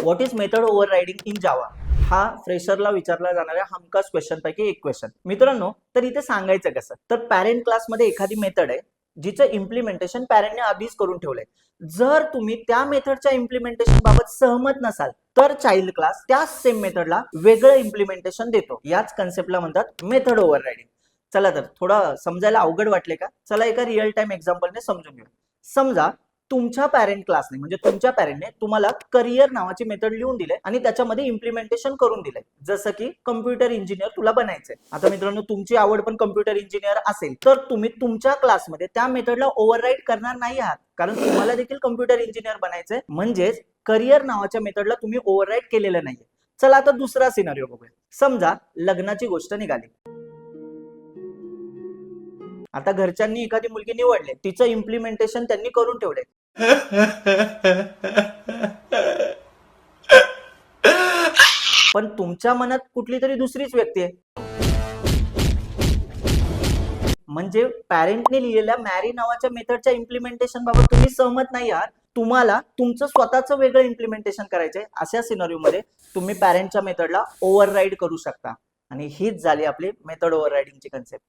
What is method overriding in Java? हा फ्रेशरला विचारला जाणाऱ्या हमखास क्वेश्चन पैकी एक क्वेश्चन. मित्रांनो, तर इथे सांगायचं कसं, तर पॅरेंट क्लासमध्ये एखादी मेथड आहे जिचं इम्प्लिमेंटेशन पॅरेंटने आधीच करून ठेवलंय. जर तुम्ही त्या मेथडच्या इम्प्लिमेंटेशन बाबत सहमत नसाल तर चाइल्ड क्लास त्या सेम मेथडला वेगळं इम्प्लिमेंटेशन देतो. याच कन्सेप्टला म्हणतात मेथड ओव्हररायडिंग. चला तर थोडं समजायला अवघड वाटले का? चला एका रिअल टाइम एक्झाम्पलने समजून घेऊ. समजा तुमच्या पॅरेंट क्लासने म्हणजे तुमच्या पॅरेंटने तुम्हाला करियर नावाची मेथड लिहून दिले आणि त्याच्यामध्ये इम्प्लिमेंटेशन करून दिले, जसं की कम्प्युटर इंजिनियर तुला बनायचंय. आता मित्रांनो, तुमची आवड पण कम्प्युटर इंजिनियर असेल तर तुम्ही तुमच्या क्लासमध्ये त्या मेथडला ओव्हरराईड करणार नाही आहात, कारण तुम्हाला देखील कम्प्युटर इंजिनियर बनायचंय. म्हणजेच करियर नावाच्या मेथडला तुम्ही ओव्हरराईड केलेलं नाहीये. चला आता दुसरा सिनारिओ बघूया. समजा लग्नाची गोष्ट निघाली. आता घरच्यांनी एखादी मुलगी निवडली, तिचं इम्प्लिमेंटेशन त्यांनी करून ठेवले. पण तुमच्या मनात कुठली तरी दुसरीच व्यक्ती आहे. म्हणजे पॅरेंटने लिहिलेल्या मॅरी नावाच्या मेथडच्या इम्प्लिमेंटेशन बाबत तुम्ही सहमत नाही आहात. तुम्हाला तुमचं स्वतःचं वेगळं इम्प्लिमेंटेशन करायचंय. अशा सिनारिओ मध्ये तुम्ही पॅरेंटच्या मेथडला ओव्हरराईड करू शकता. आणि हीच झाली आपली मेथड ओव्हररायडिंगची कन्सेप्ट.